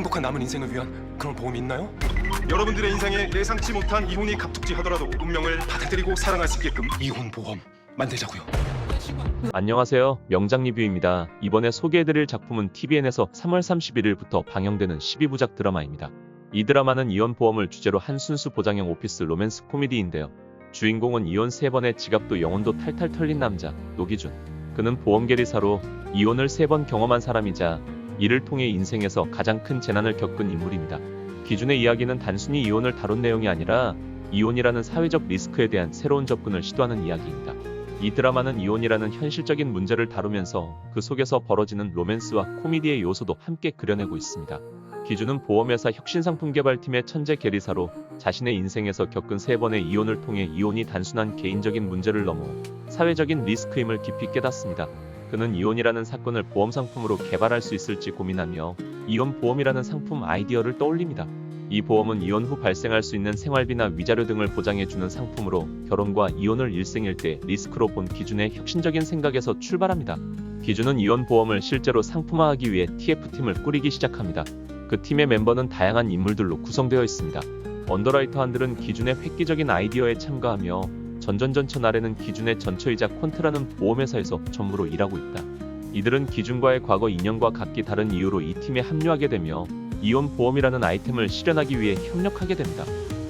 행복한 남은 인생을 위한 그런 보험이 있나요? 여러분들의 인생에 예상치 못한 이혼이 갑툭튀하더라도 운명을 받아들이고 사랑할 수 있게끔 이혼 보험 만들자고요. 안녕하세요. 명작 리뷰입니다. 이번에 소개해드릴 작품은 TVN에서 3월 31일부터 방영되는 12부작 드라마입니다. 이 드라마는 이혼 보험을 주제로 한 순수 보장형 오피스 로맨스 코미디인데요. 주인공은 이혼 3번의 지갑도 영혼도 탈탈 털린 남자, 노기준. 그는 보험 계리사로 이혼을 3번 경험한 사람이자 이를 통해 인생에서 가장 큰 재난을 겪은 인물입니다. 기준의 이야기는 단순히 이혼을 다룬 내용이 아니라 이혼이라는 사회적 리스크에 대한 새로운 접근을 시도하는 이야기입니다. 이 드라마는 이혼이라는 현실적인 문제를 다루면서 그 속에서 벌어지는 로맨스와 코미디의 요소도 함께 그려내고 있습니다. 기준은 보험회사 혁신상품개발팀의 천재 계리사로 자신의 인생에서 겪은 3번의 이혼을 통해 이혼이 단순한 개인적인 문제를 넘어 사회적인 리스크임을 깊이 깨닫습니다. 그는 이혼이라는 사건을 보험 상품으로 개발할 수 있을지 고민하며 이혼 보험이라는 상품 아이디어를 떠올립니다. 이 보험은 이혼 후 발생할 수 있는 생활비나 위자료 등을 보장해주는 상품으로 결혼과 이혼을 일생일대 리스크로 본 기준의 혁신적인 생각에서 출발합니다. 기준은 이혼 보험을 실제로 상품화하기 위해 TF팀을 꾸리기 시작합니다. 그 팀의 멤버는 다양한 인물들로 구성되어 있습니다. 언더라이터한들은 기준의 획기적인 아이디어에 참가하며 전전전처 나래는 기준의 전처이자 콘트라는 보험회사에서 전무로 일하고 있다. 이들은 기준과의 과거 인연과 각기 다른 이유로 이 팀에 합류하게 되며 이혼 보험이라는 아이템을 실현하기 위해 협력하게 됩니다.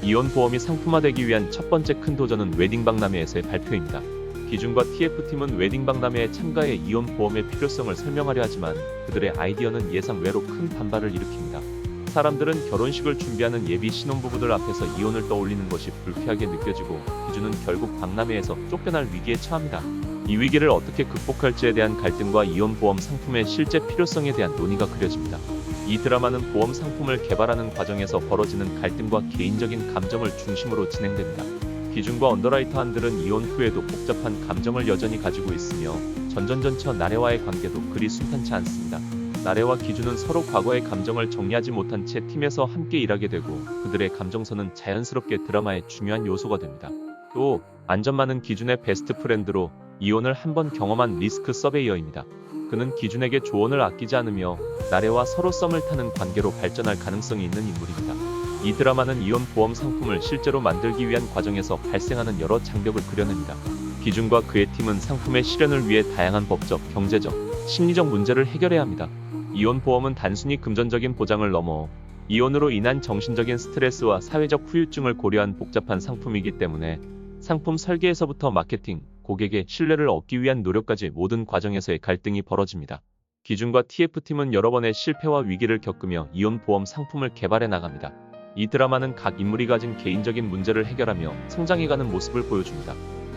이혼 보험이 상품화되기 위한 첫 번째 큰 도전은 웨딩박람회에서의 발표입니다. 기준과 TF팀은 웨딩박람회에 참가해 이혼 보험의 필요성을 설명하려 하지만 그들의 아이디어는 예상 외로 큰 반발을 일으킵니다. 사람들은 결혼식을 준비하는 예비 신혼부부들 앞에서 이혼을 떠올리는 것이 불쾌하게 느껴지고 기준은 결국 박람회에서 쫓겨날 위기에 처합니다. 이 위기를 어떻게 극복할지에 대한 갈등과 이혼 보험 상품의 실제 필요성에 대한 논의가 그려집니다. 이 드라마는 보험 상품을 개발하는 과정에서 벌어지는 갈등과 개인적인 감정을 중심으로 진행됩니다. 기준과 언더라이터한들은 이혼 후에도 복잡한 감정을 여전히 가지고 있으며 전전전처 나래와의 관계도 그리 순탄치 않습니다. 나래와 기준은 서로 과거의 감정을 정리하지 못한 채 팀에서 함께 일하게 되고 그들의 감정선은 자연스럽게 드라마의 중요한 요소가 됩니다. 또 안전만은 기준의 베스트 프렌드로 이혼을 한번 경험한 리스크 서베이어입니다. 그는 기준에게 조언을 아끼지 않으며 나래와 서로 썸을 타는 관계로 발전할 가능성이 있는 인물입니다. 이 드라마는 이혼 보험 상품을 실제로 만들기 위한 과정에서 발생하는 여러 장벽을 그려냅니다. 기준과 그의 팀은 상품의 실현을 위해 다양한 법적, 경제적, 심리적 문제를 해결해야 합니다. 이혼 보험은 단순히 금전적인 보장을 넘어 이혼으로 인한 정신적인 스트레스와 사회적 후유증을 고려한 복잡한 상품이기 때문에 상품 설계에서부터 마케팅, 고객의 신뢰를 얻기 위한 노력까지 모든 과정에서의 갈등이 벌어집니다. 기준과 TF팀은 여러 번의 실패와 위기를 겪으며 이혼 보험 상품을 개발해 나갑니다. 이 드라마는 각 인물이 가진 개인적인 문제를 해결하며 성장해가는 모습을 보여줍니다.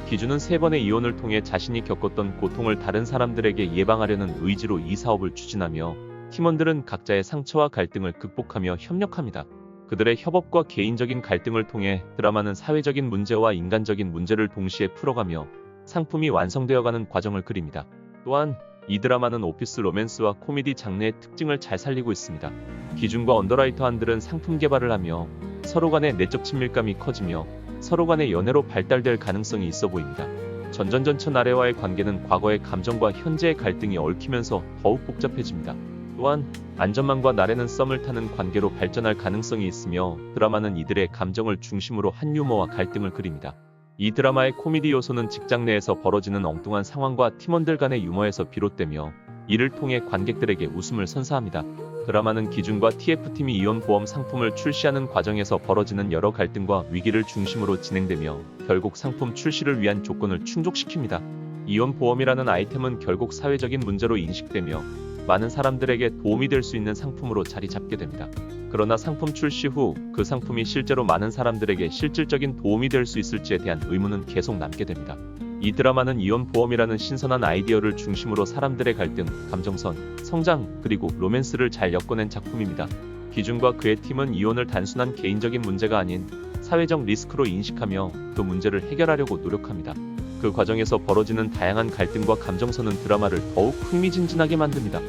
기준은 3번의 이혼을 통해 자신이 겪었던 고통을 다른 사람들에게 예방하려는 의지로 이 사업을 추진하며 팀원들은 각자의 상처와 갈등을 극복하며 협력합니다. 그들의 협업과 개인적인 갈등을 통해 드라마는 사회적인 문제와 인간적인 문제를 동시에 풀어가며 상품이 완성되어가는 과정을 그립니다. 또한 이 드라마는 오피스 로맨스와 코미디 장르의 특징을 잘 살리고 있습니다. 기준과 언더라이터한들은 상품 개발을 하며 서로 간의 내적 친밀감이 커지며 서로 간의 연애로 발달될 가능성이 있어 보입니다. 전전전처 나래와의 관계는 과거의 감정과 현재의 갈등이 얽히면서 더욱 복잡해집니다. 또한 안전만과 나래는 썸을 타는 관계로 발전할 가능성이 있으며 드라마는 이들의 감정을 중심으로 한 유머와 갈등을 그립니다. 이 드라마의 코미디 요소는 직장 내에서 벌어지는 엉뚱한 상황과 팀원들 간의 유머에서 비롯되며 이를 통해 관객들에게 웃음을 선사합니다. 드라마는 기준과 TF팀이 이혼 보험 상품을 출시하는 과정에서 벌어지는 여러 갈등과 위기를 중심으로 진행되며 결국 상품 출시를 위한 조건을 충족시킵니다. 이혼 보험이라는 아이템은 결국 사회적인 문제로 인식되며 많은 사람들에게 도움이 될 수 있는 상품으로 자리 잡게 됩니다. 그러나 상품 출시 후 그 상품이 실제로 많은 사람들에게 실질적인 도움이 될 수 있을지에 대한 의문은 계속 남게 됩니다. 이 드라마는 이혼 보험이라는 신선한 아이디어를 중심으로 사람들의 갈등, 감정선, 성장, 그리고 로맨스를 잘 엮어낸 작품입니다. 기준과 그의 팀은 이혼을 단순한 개인적인 문제가 아닌 사회적 리스크로 인식하며 그 문제를 해결하려고 노력합니다. 그 과정에서 벌어지는 다양한 갈등과 감정선은 드라마를 더욱 흥미진진하게 만듭니다.